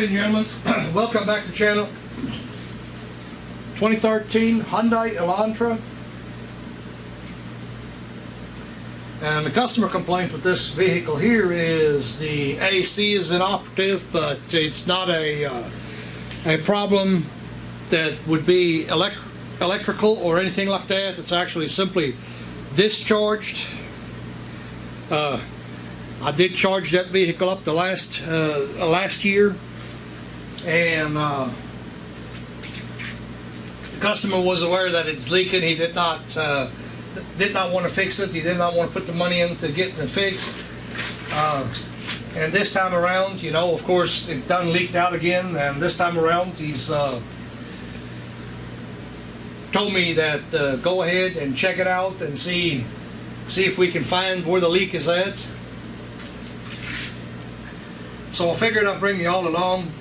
Ladies and gentlemen, welcome back to the channel. 2013 Hyundai Elantra. And the customer complaint with this vehicle here is the AC is inoperative, but it's not a problem that would be electrical or anything like that. It's actually simply discharged. I did charge that vehicle up the last year, and the customer was aware that it's leaking. He did not want to fix it. He did not want to put the money into getting it fixed. And this time around, you know, of course, it done leaked out again. And this time around, he's told me that go ahead and check it out and see if we can find where the leak is at. So I figured I'd bring you all along.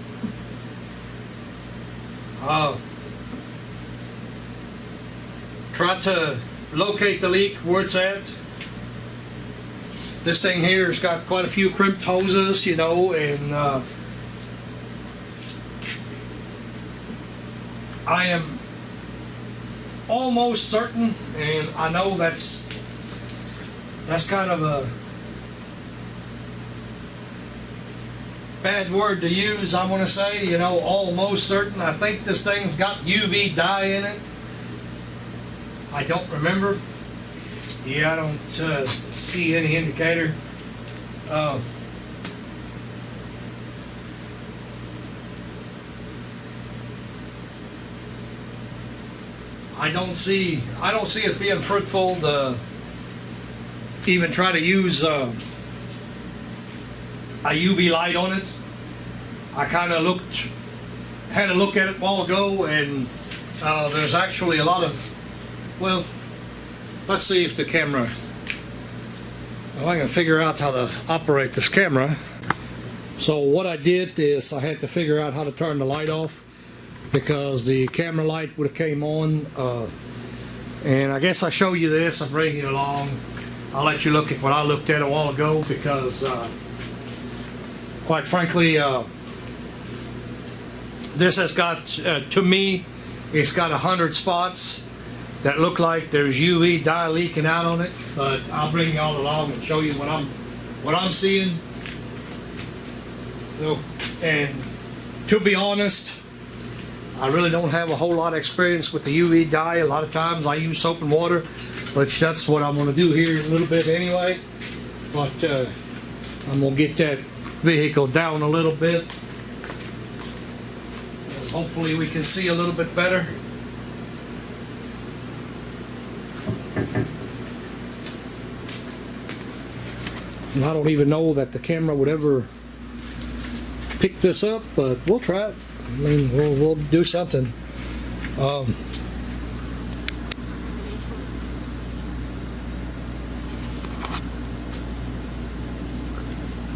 Try to locate the leak, where it's at. This thing here has got quite a few crimped hoses, you know, and I am almost certain, and I know that's kind of a bad word to use, I want to say, you know, almost certain. I think this thing's got UV dye in it. I don't remember. Yeah, I don't see any indicator. I don't see it being fruitful to even try to use a UV light on it. I kind of had a look at it a while ago, and there's actually a lot of, well, let's see if the camera, well, I can figure out how to operate this camera. So what I did is I had to figure out how to turn the light off, because the camera light would have came on, and I guess I show you this, I bring you along. I'll let you look at what I looked at a while ago, because quite frankly, this has got, to me, it's got 100 spots that look like there's UV dye leaking out on it. But I'll bring you all along and show you what I'm seeing. And to be honest, I really don't have a whole lot of experience with the UV dye. A lot of times I use soap and water, which that's what I'm going to do here in a little bit anyway. But I'm going to get that vehicle down a little bit. Hopefully we can see a little bit better. And I don't even know that the camera would ever pick this up, but we'll try it. I mean, we'll do something.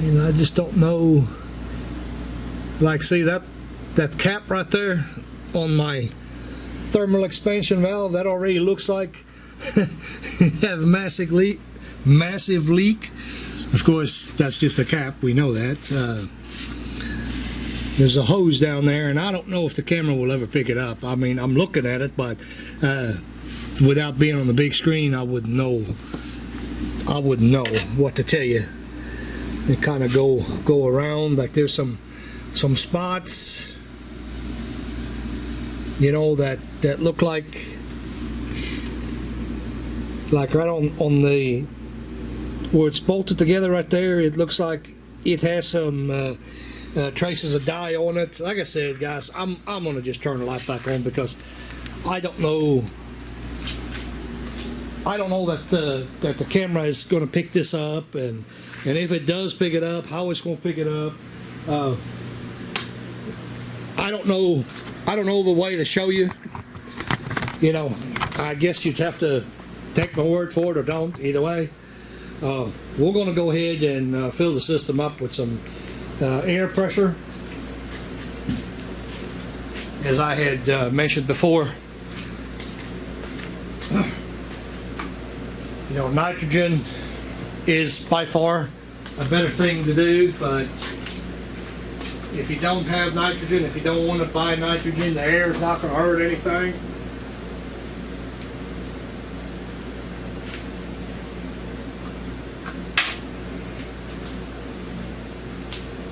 And I just don't know, like, see that cap right there on my thermal expansion valve, that already looks like have a massive leak. Of course, that's just a cap, we know that. There's a hose down there, and I don't know if the camera will ever pick it up. I mean, I'm looking at it, but without being on the big screen, I wouldn't know what to tell you. It kind of go around, like there's some spots, you know, that look like right on the where it's bolted together right there. It looks like it has some traces of dye on it. Like I said, guys, I'm gonna just turn the light back on, because I don't know that the camera is gonna pick this up, and if it does pick it up, how it's gonna pick it up. I don't know the way to show you. You know, I guess you'd have to take my word for it or don't. Either way, we're gonna go ahead and fill the system up with some air pressure. As I had mentioned before, you know, nitrogen is by far a better thing to do, but if you don't have nitrogen, if you don't want to buy nitrogen, the air is not going to hurt anything.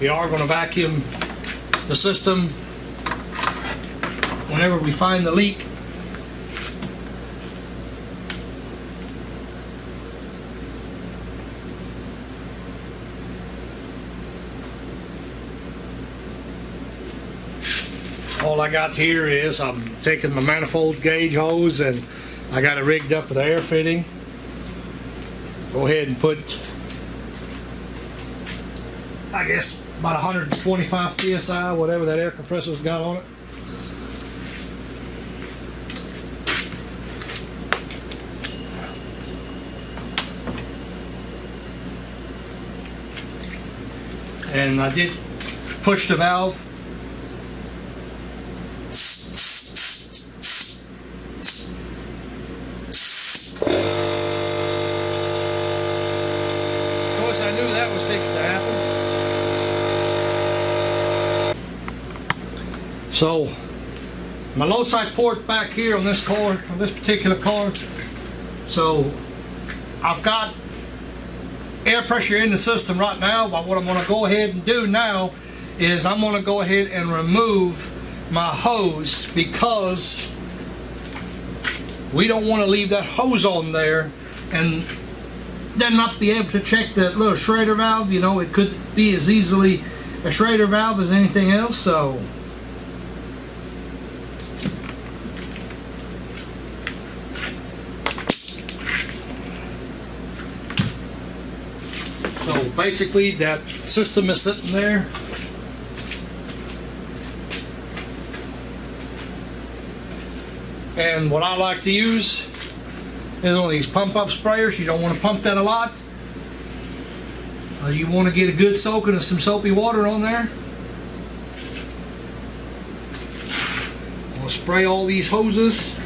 We are going to vacuum the system whenever we find the leak. All I got here is I'm taking my manifold gauge hose and I got it rigged up with air fitting. Go ahead and put, I guess, about 125 psi, whatever that air compressor's got on it. And I did push the valve. Of course, I knew that was fixed to happen. So, my low side port back here on this car, on this particular car. So, I've got air pressure in the system right now, but what I'm going to go ahead and do now is I'm going to go ahead and remove my hose, because we don't want to leave that hose on there and then not be able to check that little Schrader valve. You know, it could be as easily a Schrader valve as anything else. So basically that system is sitting there. And what I like to use is one of these pump up sprayers. You don't want to pump that a lot. You want to get a good soaking of some soapy water on there. We'll spray all these hoses.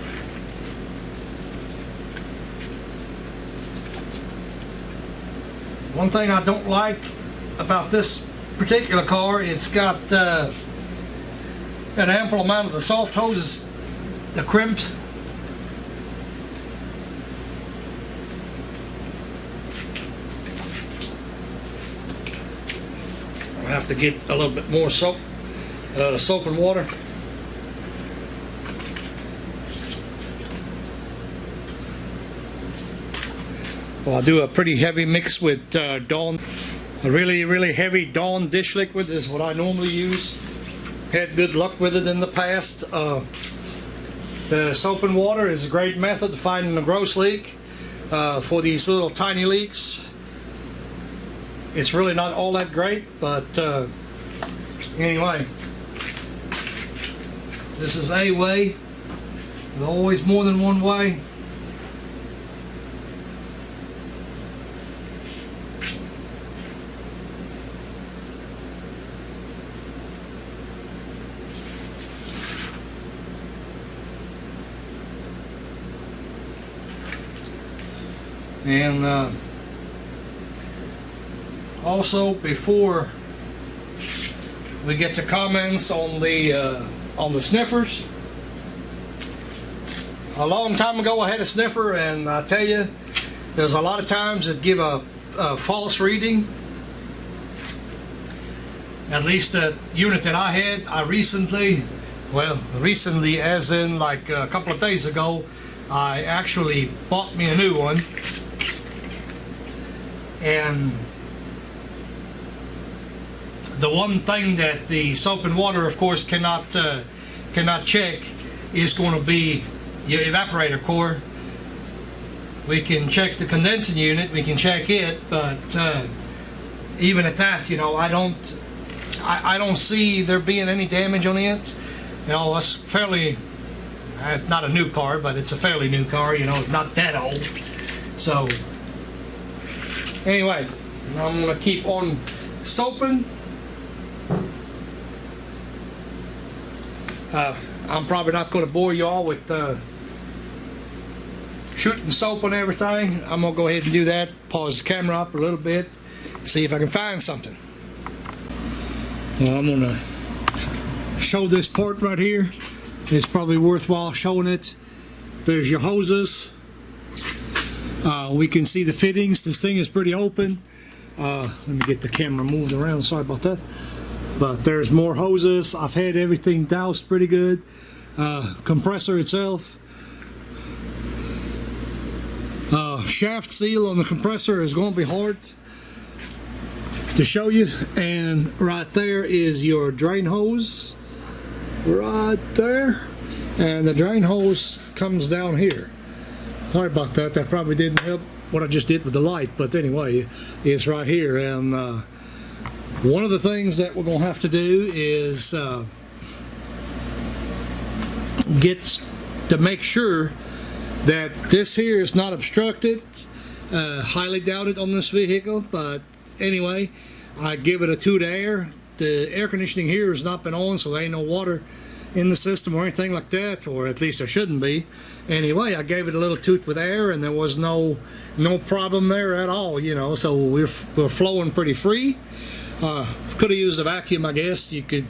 One thing I don't like about this particular car, it's got an ample amount of the soft hoses, the crimped. I'll have to get a little bit more soap and water. Well, I'll do a pretty heavy mix with Dawn. A really heavy Dawn dish liquid is what I normally use. Had good luck with it in the past. The soap and water is a great method of finding a gross leak. For these little tiny leaks, it's really not all that great, but anyway, this is a way. There's always more than one way. And also, before we get to comments on the Sniffers, a long time ago I had a Sniffer, and I tell you, there's a lot of times that give a false reading. At least the unit that I had, I recently as in like a couple of days ago, I actually bought me a new one. And the one thing that the soap and water, of course, cannot check is going to be your evaporator core. We can check the condensing unit, we can check it, but even at that, you know, I don't see there being any damage on it. You know, it's fairly, it's not a new car, but it's a fairly new car. You know, it's not that old. So anyway, I'm going to keep on soaping. I'm probably not going to bore you all with shooting soap and everything. I'm going to go ahead and do that. Pause the camera up a little bit, see if I can find something. So I'm going to show this part right here. It's probably worthwhile showing it. There's your hoses. We can see the fittings. This thing is pretty open. Let me get the camera moved around, sorry about that. But there's more hoses. I've had everything doused pretty good. Compressor itself. Shaft seal on the compressor is going to be hard to show you. And right there is your drain hose. Right there. And the drain hose comes down here. Sorry about that. That probably didn't help what I just did with the light, but anyway, it's right here. And one of the things that we're going to have to do is get to make sure that this here is not obstructed. Highly doubt it on this vehicle, but anyway, I give it a toot of air. The air conditioning here has not been on, so there ain't no water in the system or anything like that, or at least there shouldn't be. Anyway, I gave it a little toot with air, and there was no problem there at all, you know. So we're flowing pretty free. Could have used a vacuum, I guess. You could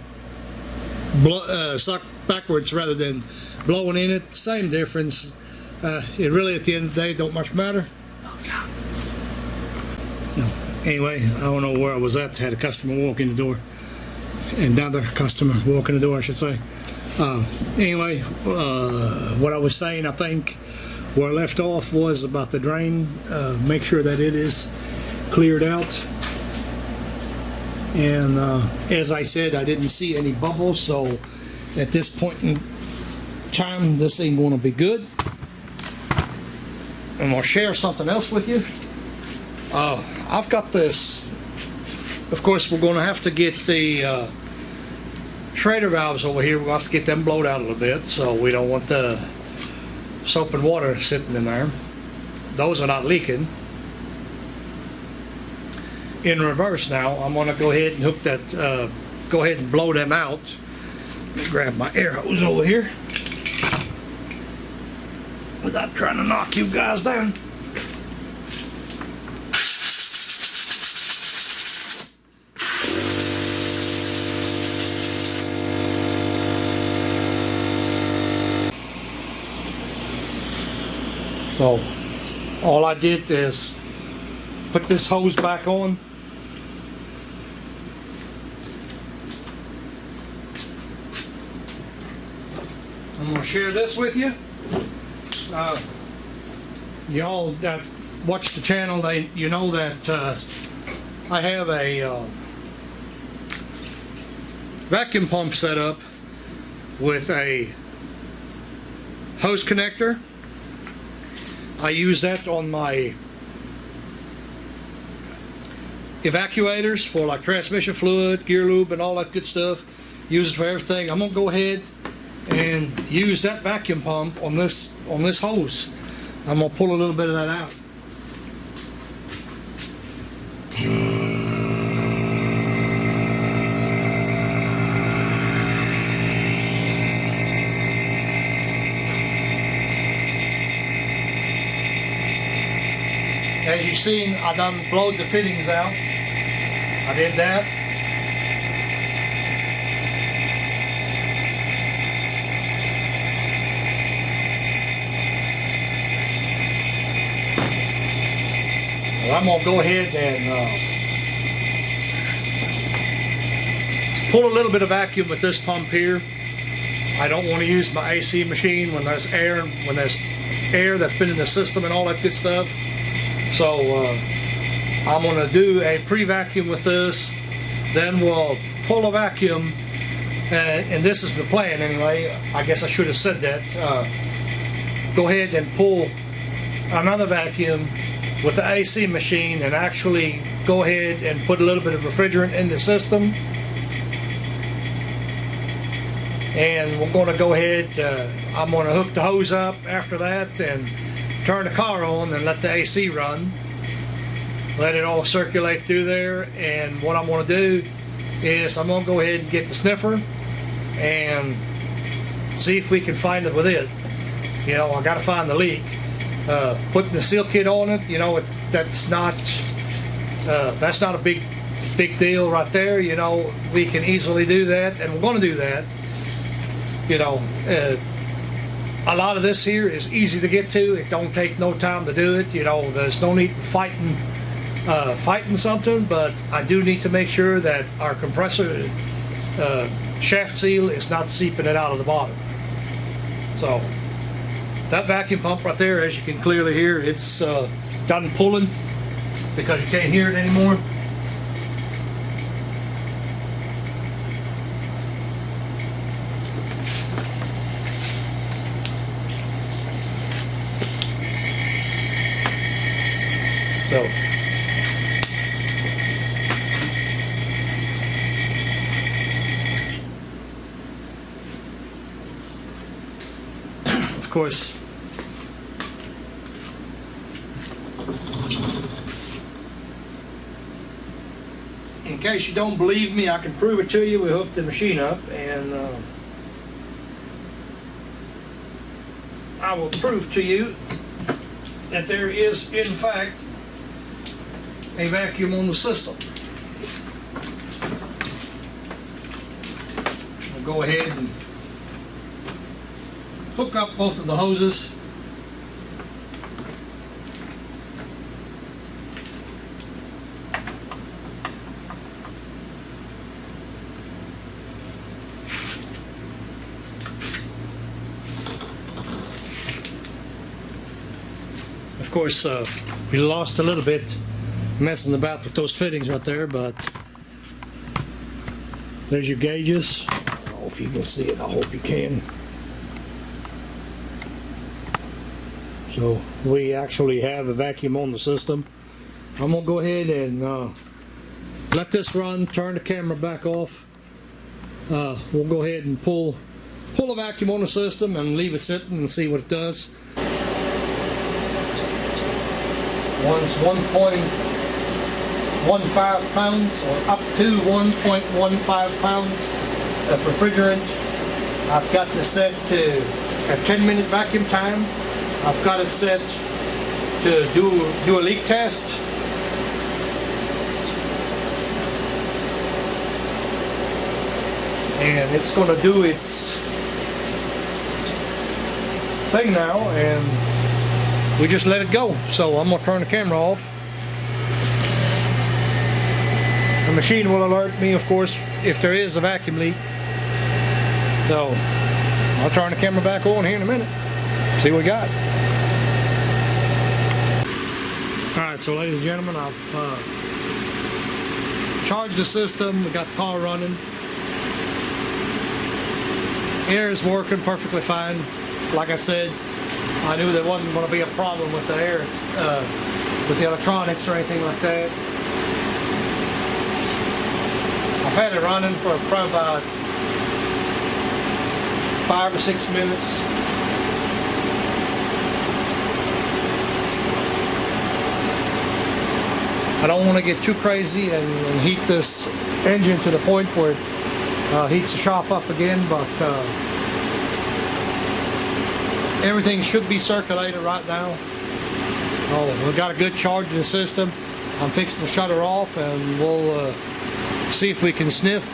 suck backwards rather than blowing in it. Same difference. It really, at the end of the day, don't much matter. Anyway, I don't know where I was at. Had a customer walk in the door. Another customer walk in the door, I should say. Anyway, what I was saying, I think where I left off was about the drain. Make sure that it is cleared out. And as I said, I didn't see any bubbles, so at this point in time, this ain't going to be good. I'm going to share something else with you. I've got this. Of course, we're going to have to get the Schrader valves over here. We're going to have to get them blowed out a little bit, so we don't want the soap and water sitting in there. Those are not leaking. In reverse now, I'm going to go ahead and hook that, go ahead and blow them out. Let me grab my air hose over here without trying to knock you guys down. So all I did is put this hose back on. I'm going to share this with you. Y'all that watch the channel, you know that I have a vacuum pump set up with a hose connector. I use that on my evacuators for like transmission fluid, gear lube, and all that good stuff. Use it for everything. I'm gonna go ahead and use that vacuum pump on this hose. I'm gonna pull a little bit of that out. As you've seen, I done blowed the fittings out. I did that. Well, I'm gonna go ahead and pull a little bit of vacuum with this pump here. I don't want to use my AC machine when there's air that's been in the system and all that good stuff. So I'm going to do a pre-vacuum with this, then we'll pull a vacuum, and this is the plan anyway. I guess I should have said that. Go ahead and pull another vacuum with the AC machine and actually go ahead and put a little bit of refrigerant in the system. And we're going to go ahead, I'm going to hook the hose up after that and turn the car on and let the AC run. Let it all circulate through there, and what I'm going to do is I'm going to go ahead and get the sniffer and see if we can find it with it. You know, I got to find the leak. Putting the seal kit on it, you know, that's not a big deal right there. You know, we can easily do that, and we're going to do that. You know, a lot of this here is easy to get to. It don't take no time to do it. You know, there's no need fighting something, but I do need to make sure that our compressor shaft seal is not seeping it out of the bottom. So that vacuum pump right there, as you can clearly hear, it's done pulling because you can't hear it anymore. So of course, in case you don't believe me, I can prove it to you. We hooked the machine up, and I will prove to you that there is, in fact, a vacuum on the system. I'll go ahead and hook up both of the hoses. Of course, we lost a little bit messing about with those fittings right there, but there's your gauges. I don't know if you can see it. I hope you can. So we actually have a vacuum on the system. I'm gonna go ahead and let this run, turn the camera back off. We'll go ahead and pull a vacuum on the system and leave it sitting and see what it does. Once 1.15 pounds or up to 1.15 pounds of refrigerant. I've got this set to a 10-minute vacuum time. I've got it set to do a leak test. And it's going to do its thing now, and we just let it go. So I'm going to turn the camera off. The machine will alert me, of course, if there is a vacuum leak. So I'll turn the camera back on here in a minute. See what we got. Alright, so ladies and gentlemen, I've charged the system. We got the power running. Air is working perfectly fine. Like I said, I knew there wasn't going to be a problem with the air, with the electronics or anything like that. I've had it running for probably about 5 or 6 minutes. I don't want to get too crazy and heat this engine to the point where it heats the shop up again, but everything should be circulated right now. Oh, we've got a good charging system. I'm fixing to shut her off, and we'll see if we can sniff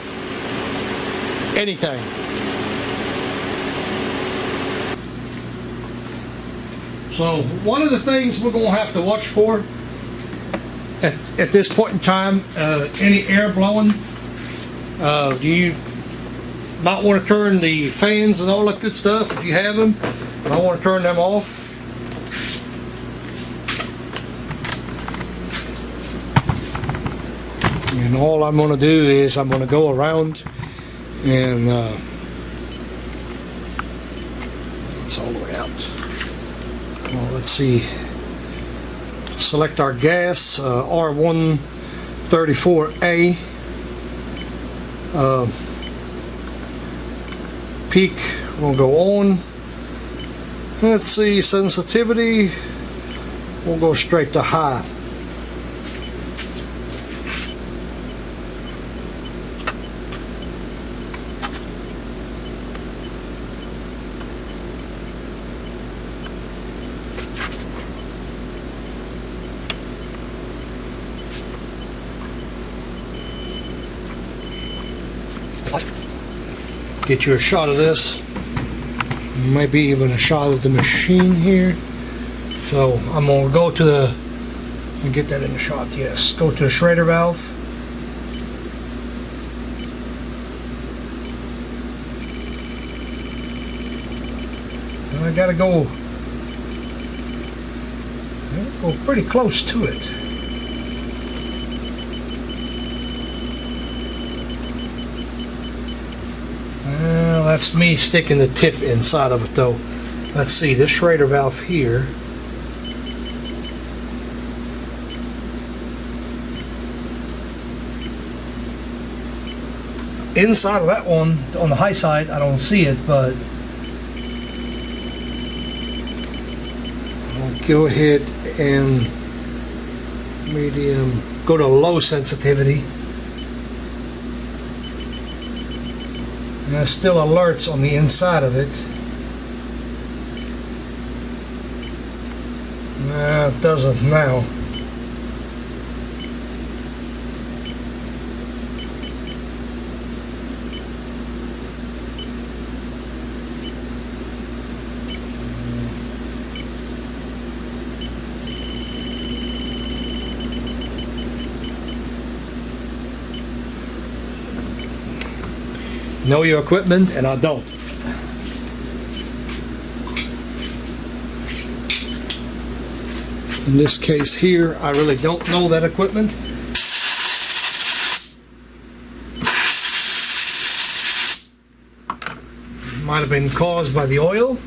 anything. So one of the things we're going to have to watch for at this point in time, any air blowing. You might want to turn the fans and all that good stuff if you have them. I want to turn them off. And all I'm going to do is I'm going to go around and it's all the way out. Well, let's see. Select our gas, R134A. Peak will go on. Let's see, sensitivity, we'll go straight to high. Get you a shot of this. maybe even a shot of the machine here. So I'm gonna go to the, and get that in the shot, yes. Go to the Schrader valve. And I gotta go pretty close to it. Well, that's me sticking the tip inside of it though. Let's see, this Schrader valve here. Inside of that one, on the high side, I don't see it, but I'll go ahead and medium, go to low sensitivity. And it still alerts on the inside of it. No, it doesn't now. Know your equipment, and I don't. In this case here, I really don't know that equipment. Might have been caused by the oil.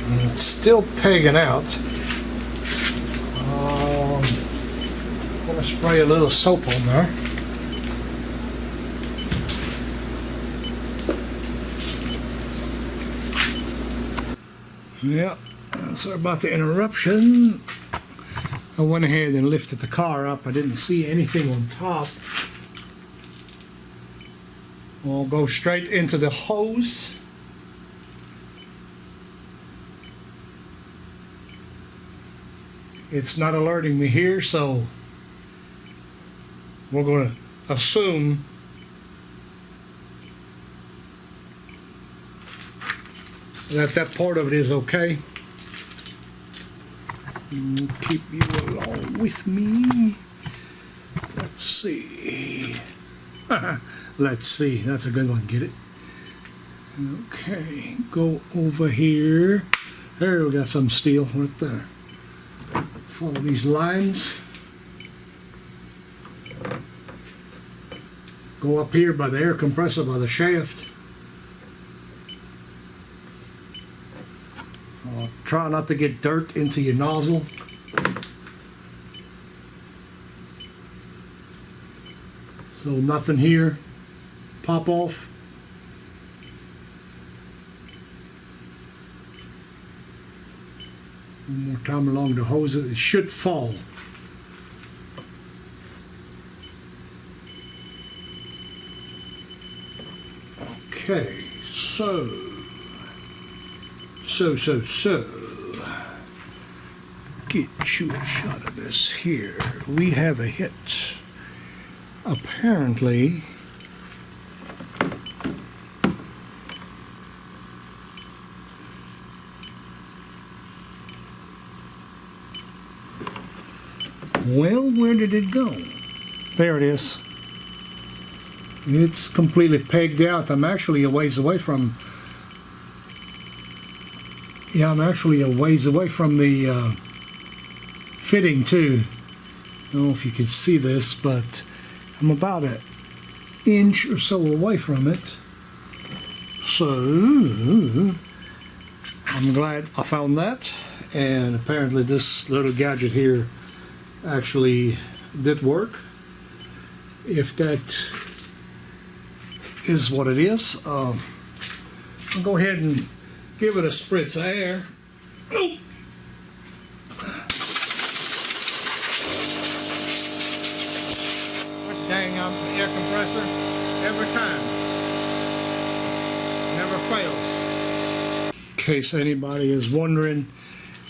And it's still pegging out. I'm going to spray a little soap on there. Yeah, sorry about the interruption. I went ahead and lifted the car up. I didn't see anything on top. We'll go straight into the hose. It's not alerting me here, so we're going to assume that that part of it is okay. Keep you along with me. Let's see. Let's see. That's a good one. Get it? Okay. Go over here. There we got some steel right there. Follow these lines. Go up here by the air compressor, by the shaft. Try not to get dirt into your nozzle. So nothing here. Pop off. One more time along the hose. It should fall. Okay, so get you a shot of this here. We have a hit. Apparently, well, where did it go? There it is. It's completely pegged out. I'm actually a ways away from. Yeah, I'm actually a ways away from the fitting too. I don't know if you can see this, but I'm about an inch or so away from it. So I'm glad I found that, and apparently this little gadget here actually did work. If that is what it is, I'll go ahead and give it a spritz of air. Oh. Dang on the air compressor every time. Never fails. In case anybody is wondering,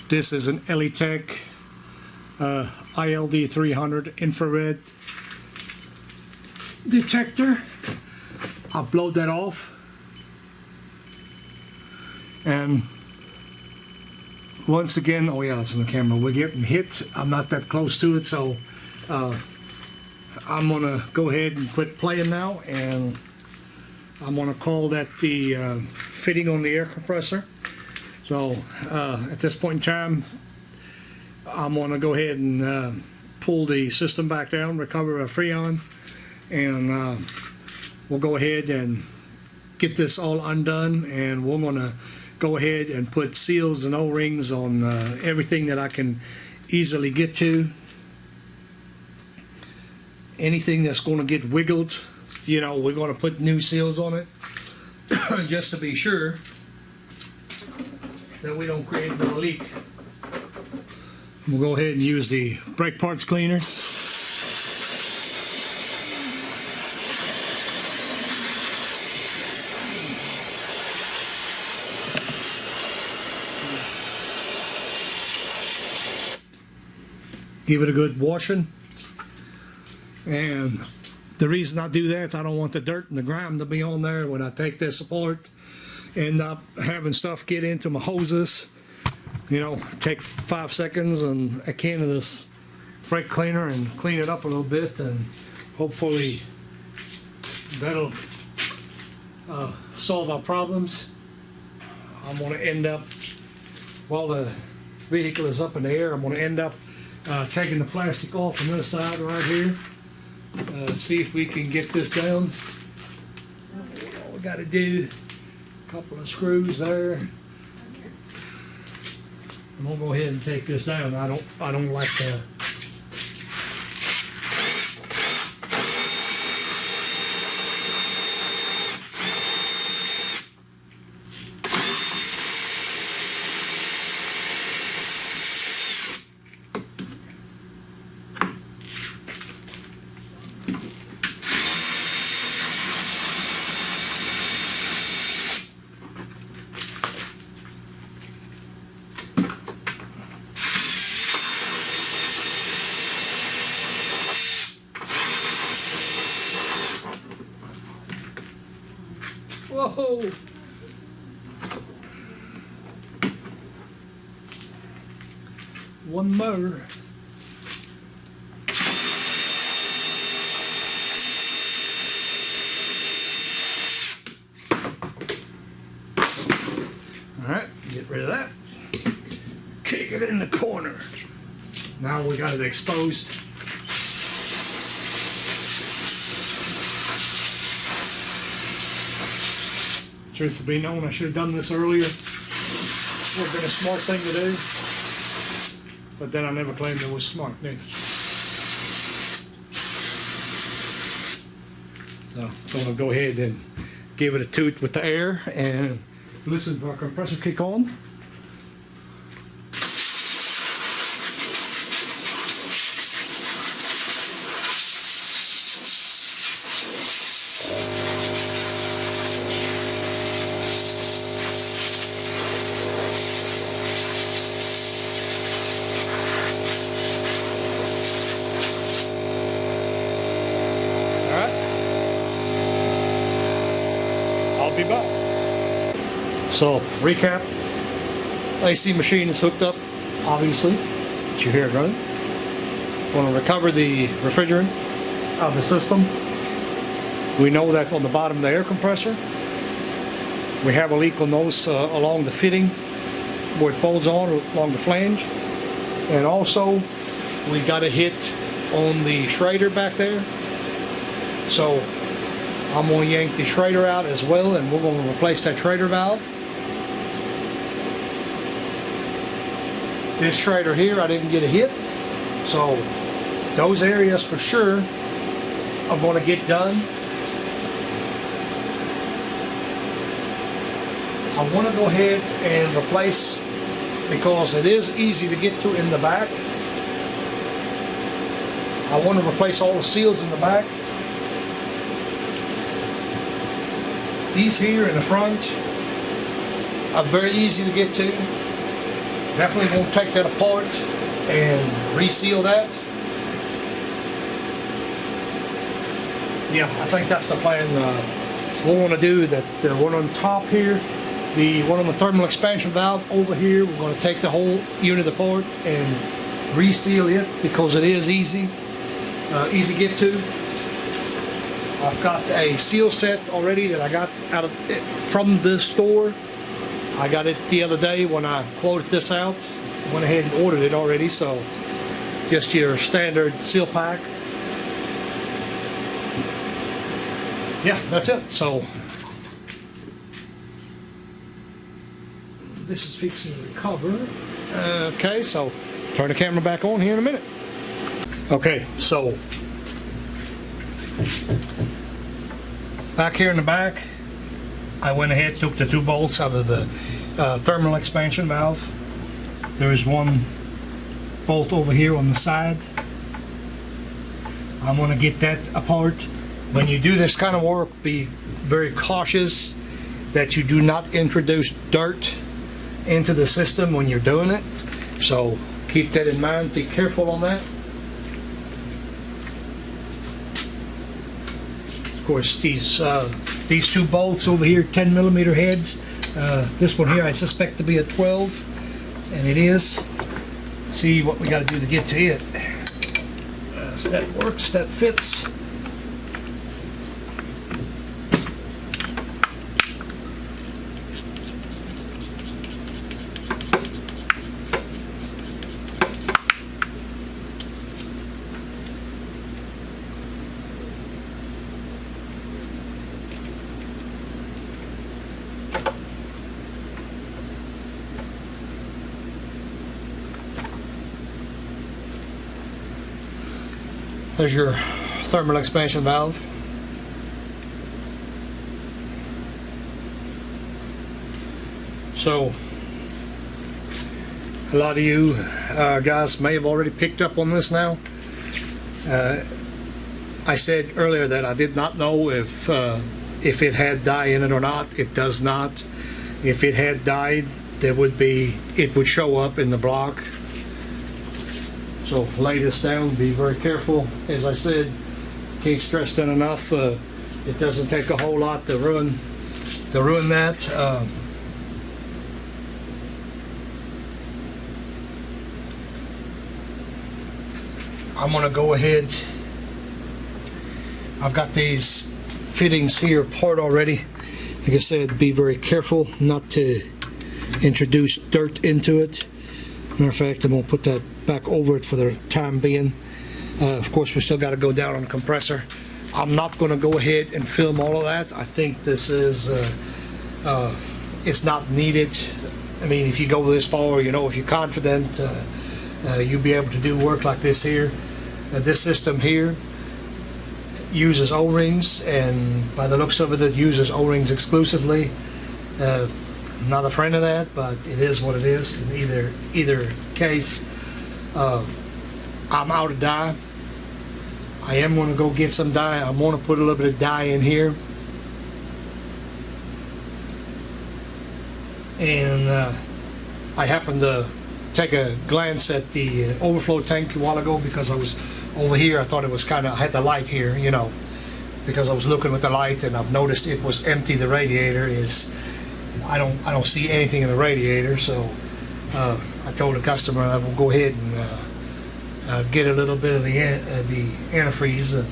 this is an Elitech ILD 300 infrared detector. I'll blow that off. And once again, oh yeah, it's on the camera, we're getting hit. I'm not that close to it, so I'm gonna go ahead and quit playing now, and I'm gonna call that the fitting on the air compressor. So at this point in time, I'm gonna go ahead and pull the system back down, recover a Freon, and we'll go ahead and get this all undone, and we're gonna go ahead and put seals and O-rings on everything that I can easily get to. Anything that's going to get wiggled, you know, we're going to put new seals on it just to be sure that we don't create another leak. We'll go ahead and use the brake parts cleaner. Give it a good washing. And the reason I do that, I don't want the dirt and the grime to be on there when I take this apart. End up having stuff get into my hoses. You know, take 5 seconds and a can of this brake cleaner and clean it up a little bit, and hopefully that'll solve our problems. I'm going to end up, while the vehicle is up in the air, I'm going to end up taking the plastic off on this side right here. See if we can get this down. All we got to do, a couple of screws there. I'm gonna go ahead and take this down. I don't like the whoa! One more. All right, get rid of that. Kick it in the corner. Now we got it exposed. Truth be known, I should have done this earlier. Would have been a smart thing to do. But then I never claimed it was smart, did I? So I'm going to go ahead and give it a toot with the air and listen to our compressor kick on. I'll be back. So, recap. AC machine is hooked up, obviously. But you hear it running. Want to recover the refrigerant out of the system. We know that on the bottom of the air compressor, we have a leak on those along the fitting where it bolts on along the flange. And also, we got a hit on the Schrader back there. So, I'm going to yank the Schrader out as well, and we're going to replace that Schrader valve. This Schrader here, I didn't get a hit, so those areas for sure are going to get done. I want to go ahead and replace, because it is easy to get to in the back. I want to replace all the seals in the back. These here in the front are very easy to get to. Definitely won't take that apart and reseal that. Yeah, I think that's the plan. What we want to do, that the one on top here, the one on the thermal expansion valve over here, we're going to take the whole unit apart and reseal it, because it is easy get to. I've got a seal set already that I got out of from the store. I got it the other day when I quoted this out. Went ahead and ordered it already, so just your standard seal pack. Yeah, that's it. So this is fixing the cover. Okay, so turn the camera back on here in a minute. Okay, so back here in the back, I went ahead, took the 2 bolts out of the thermal expansion valve. There is one bolt over here on the side. I'm going to get that apart. When you do this kind of work, be very cautious that you do not introduce dirt into the system when you're doing it. So keep that in mind, be careful on that. Of course, these 2 bolts over here, 10mm heads. This one here I suspect to be a 12, and it is. See what we got to do to get to it. So that works, that fits. There's your thermal expansion valve. So a lot of you guys may have already picked up on this now. I said earlier that I did not know if it had dye in it or not. It does not. If it had dye, it would show up in the block. So lay this down, be very careful. As I said, can't stress that enough. It doesn't take a whole lot to ruin that. I'm gonna go ahead. I've got these fittings here apart already. Like I said, be very careful not to introduce dirt into it. Matter of fact, I'm gonna put that back over it for the time being. Of course, we still got to go down on the compressor. I'm not going to go ahead and film all of that. I think this is it's not needed. I mean, if you go this far, you know, if you're confident you'll be able to do work like this here. This system here uses O-rings, and by the looks of it uses O-rings exclusively. I'm not a friend of that, but it is what it is. In either case, I'm out of dye. I am going to go get some dye. I'm going to put a little bit of dye in here. And I happened to take a glance at the overflow tank a while ago, because I was over here. I thought it was kind of, I had the light here, you know, because I was looking with the light, and I've noticed it was empty. The radiator is, I don't see anything in the radiator. So I told the customer I will go ahead and get a little bit of the antifreeze and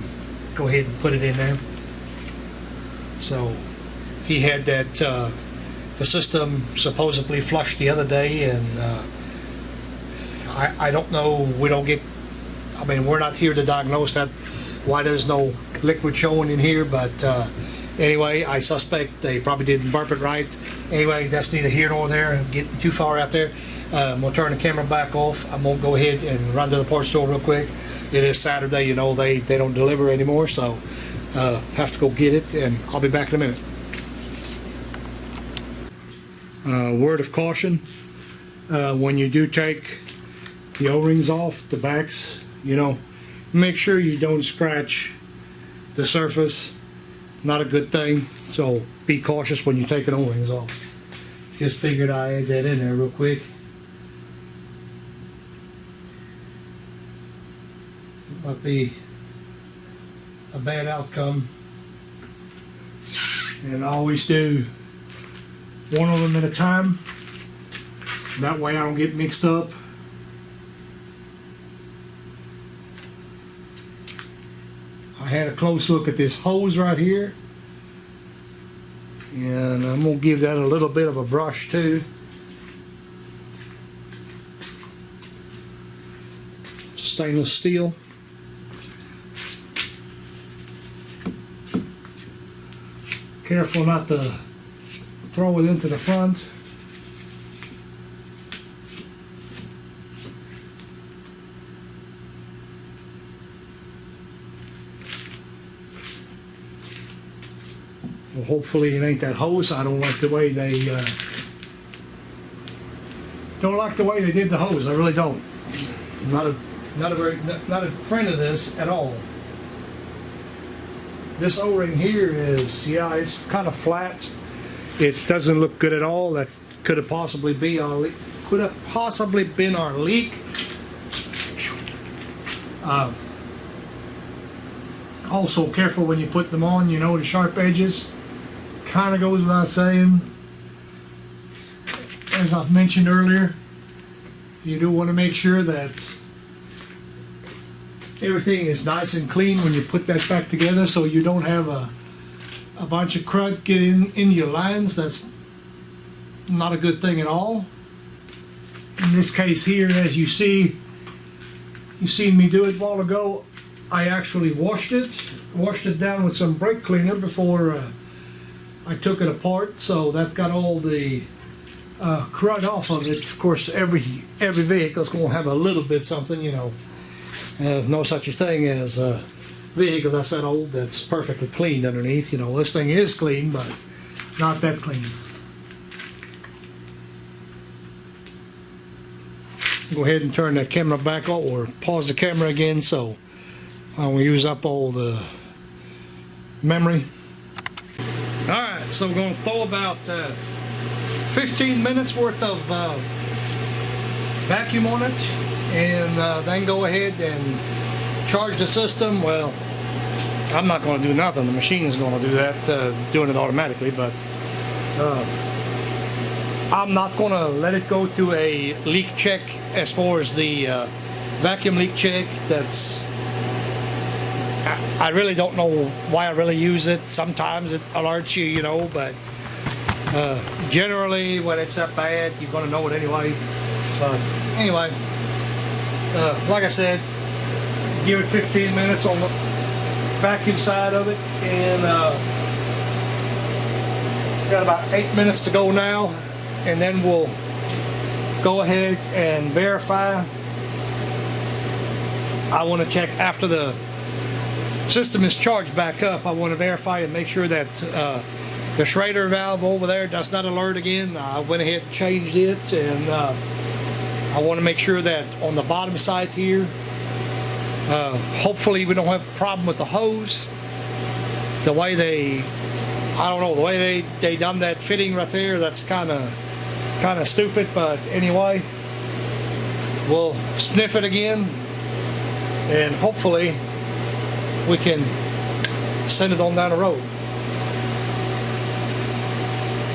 go ahead and put it in there. So he had that the system supposedly flushed the other day, and I don't know. We don't get. I mean, we're not here to diagnose that, why there's no liquid showing in here, but anyway, I suspect they probably didn't burp it right. Anyway, that's neither here nor there. I'm getting too far out there. I'm going to turn the camera back off. I'm going to go ahead and run to the parts store real quick. It is Saturday, you know, they don't deliver anymore, so have to go get it, and I'll be back in a minute. Word of caution, when you do take the O-rings off, the backs, you know, make sure you don't scratch the surface. Not a good thing, so be cautious when you're taking O-rings off. Just figured I add that in there real quick. Might be a bad outcome. And I always do one of them at a time. That way I don't get mixed up. I had a close look at this hose right here. And I'm going to give that a little bit of a brush too. Stainless steel. Careful not to throw it into the front. Well, hopefully it ain't that hose. I don't like the way they did the hose. I really don't. I'm not a friend of this at all. This O-ring here is, yeah, it's kind of flat. It doesn't look good at all. That could have possibly been our leak. Also, careful when you put them on. You know, the sharp edges. Kind of goes without saying. As I've mentioned earlier, you do want to make sure that everything is nice and clean when you put that back together, so you don't have a bunch of crud get in your lines. That's not a good thing at all. In this case here, as you seen me do it a while ago, I actually washed it down with some brake cleaner before I took it apart, so that got all the crud off of it. Of course, every vehicle's going to have a little bit something, you know. There's no such a thing as a vehicle that's that old that's perfectly clean underneath. You know, this thing is clean, but not that clean. Go ahead and turn that camera back on, or pause the camera again, so I don't use up all the memory. Alright, so we're going to throw about 15 minutes worth of vacuum on it, and then go ahead and charge the system. Well, I'm not going to do nothing. The machine is going to do that, doing it automatically, but I'm not going to let it go to a leak check as far as the vacuum leak check. I really don't know why I really use it. Sometimes it alerts you, you know, but generally when it's that bad, you're going to know it anyway. But anyway, like I said, give it 15 minutes on the vacuum side of it, and got about 8 minutes to go now, and then we'll go ahead and verify. I want to check after the system is charged back up. I want to verify and make sure that the Schrader valve over there does not alert again. I went ahead and changed it, and I want to make sure that on the bottom side here, hopefully we don't have a problem with the hose. The way they done that fitting right there, that's kind of stupid, but anyway, we'll sniff it again, and hopefully we can send it on down the road.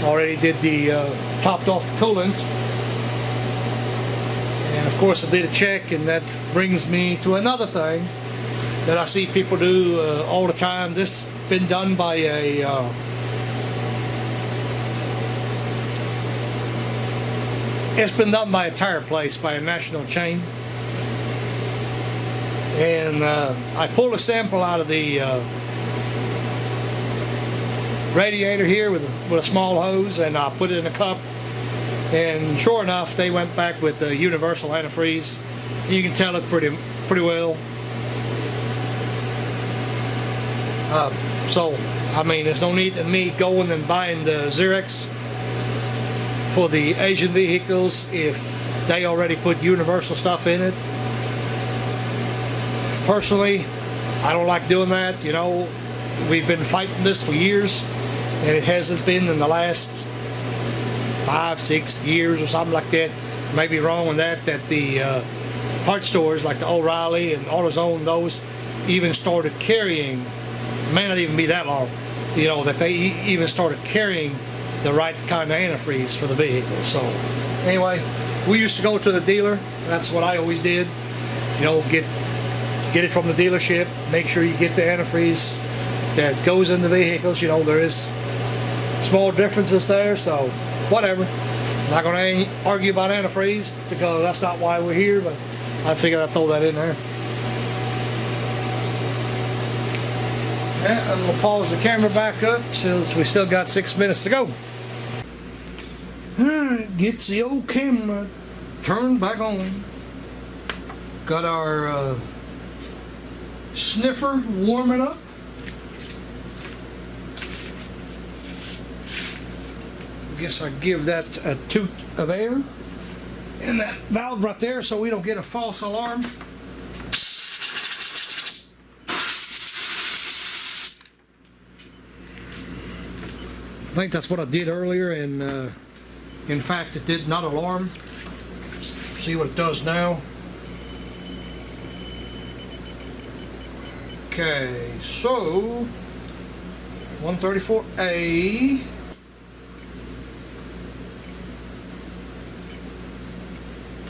Already did the topped off the coolant, and of course I did a check, and that brings me to another thing that I see people do all the time. This has been done by a it's been done by a tire place, by a national chain. And I pulled a sample out of the radiator here with a small hose, and I put it in a cup, and sure enough they went back with the universal antifreeze. You can tell it pretty well. So I mean, there's no need in me going and buying the Xerox for the Asian vehicles if they already put universal stuff in it. Personally, I don't like doing that. You know, we've been fighting this for years, and it hasn't been in the last 5-6 years or something like that. Maybe wrong on that the part stores like the O'Reilly and AutoZone, those even started carrying may not even be that long, you know, that they even started carrying the right kind of antifreeze for the vehicle. So anyway, we used to go to the dealer. That's what I always did. You know, get it from the dealership. Make sure you get the antifreeze that goes in the vehicles. You know, there is small differences there, so whatever. I'm not going to argue about antifreeze because that's not why we're here, but I figured I'd throw that in there. Yeah, and we'll pause the camera back up since we still got 6 minutes to go. Alright, gets the old camera turned back on. Got our sniffer warming up. Guess I give that a toot of air in that valve right there so we don't get a false alarm. I think that's what I did earlier, and in fact it did not alarm. See what it does now. Okay, so 134A.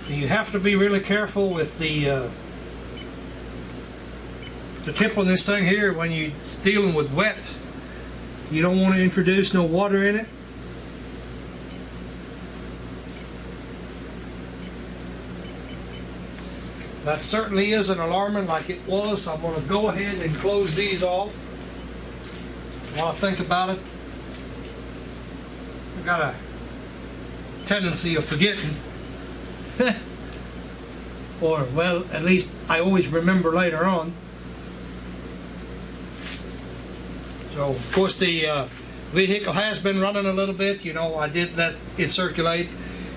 You have to be really careful with the tip on this thing here when you're dealing with wet. You don't want to introduce no water in it. That certainly isn't alarming like it was. I'm going to go ahead and close these off. While I think about it, I got a tendency of forgetting. Or, well, at least I always remember later on. So, of course, the vehicle has been running a little bit. You know, I did let it circulate.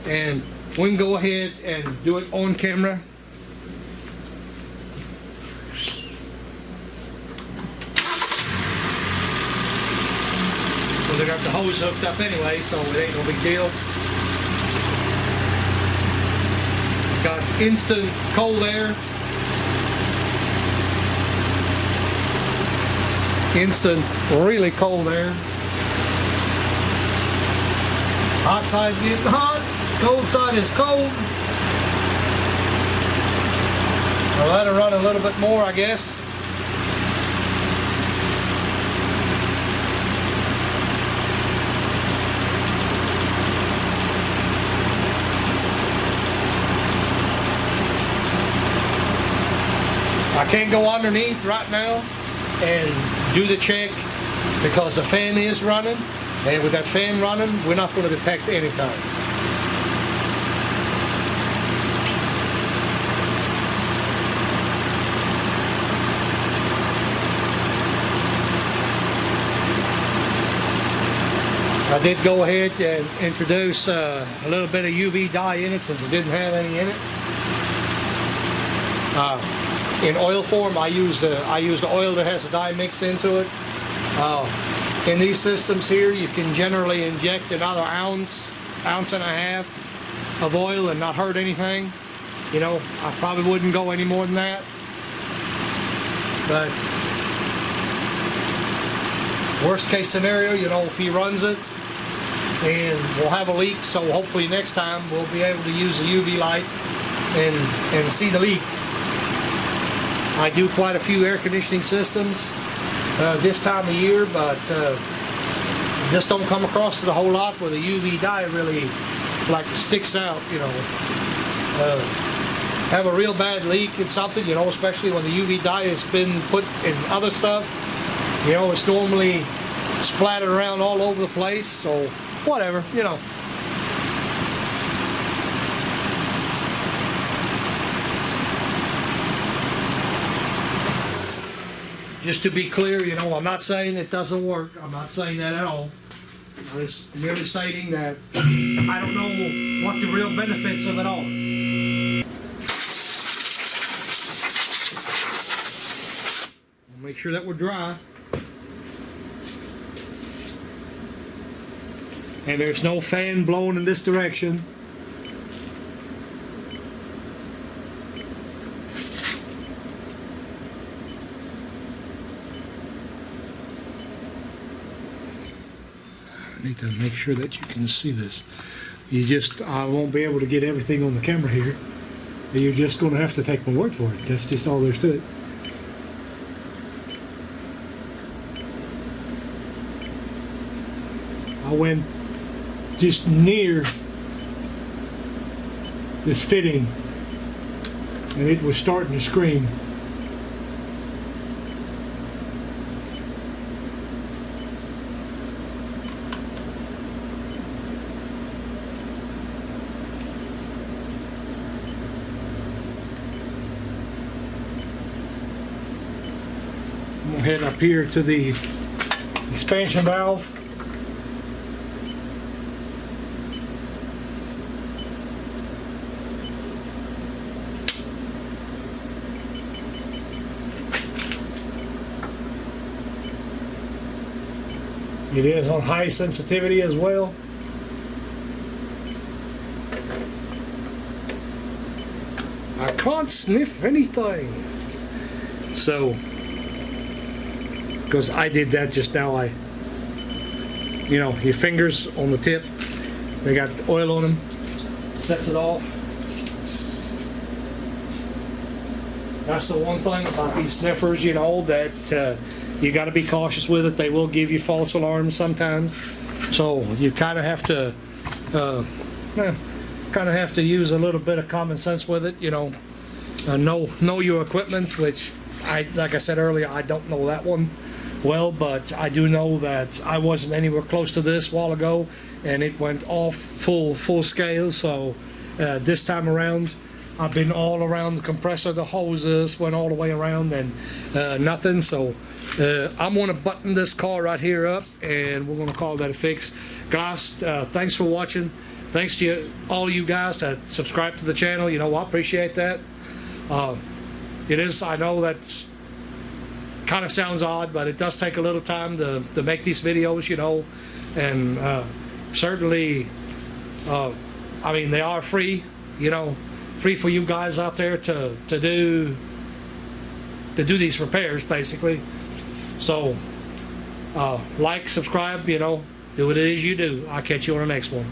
And we can go ahead and do it on camera. Well, they got the hose hooked up anyway, so it ain't no big deal. Got instant cold air. Instant really cold air. Hot side getting hot, cold side is cold. I'll let it run a little bit more, I guess. I can't go underneath right now and do the check because the fan is running, and with that fan running, we're not going to detect anything. I did go ahead and introduce a little bit of UV dye in it since it didn't have any in it. In oil form, I use the oil that has the dye mixed into it. In these systems here, you can generally inject another ounce and a half of oil and not hurt anything. You know, I probably wouldn't go any more than that. But worst case scenario, you know, if he runs it, and we'll have a leak, so hopefully next time we'll be able to use the UV light and see the leak. I do quite a few air conditioning systems this time of year, but just don't come across it a whole lot where the UV dye really like sticks out, you know. Have a real bad leak in something, you know, especially when the UV dye has been put in other stuff. You know, it's normally splattered around all over the place, so whatever, you know. Just to be clear, you know, I'm not saying it doesn't work. I'm not saying that at all. I'm just merely stating that I don't know what the real benefits of it are. We'll make sure that we're dry. And there's no fan blowing in this direction. carefully to make sure that you can see this. I won't be able to get everything on the camera here. You're just going to have to take my word for it. That's just all there's to it. I went just near this fitting and it was starting to scream. I'm going to head up here to the expansion valve. It is on high sensitivity as well. I can't sniff anything. So, because I did that just now, your fingers on the tip, they got oil on them, sets it off. That's the one thing about these sniffers, that you got to be cautious with it. They will give you false alarms sometimes, so you kind of have to use a little bit of common sense with it. Know your equipment, which like I said earlier, I don't know that one well, but I do know that I wasn't anywhere close to this a while ago, and it went off full scale. So this time around, I've been all around the compressor, the hoses went all the way around, and nothing. So I'm going to button this car right here up, and we're going to call that a fix. Guys, thanks for watching. Thanks to all you guys that subscribe to the channel. I appreciate that. I know that's kind of sounds odd, but it does take a little time to make these videos, and certainly, they are free, free for you guys out there to do these repairs, basically. So, like, subscribe, do what it is you do. I'll catch you on the next one.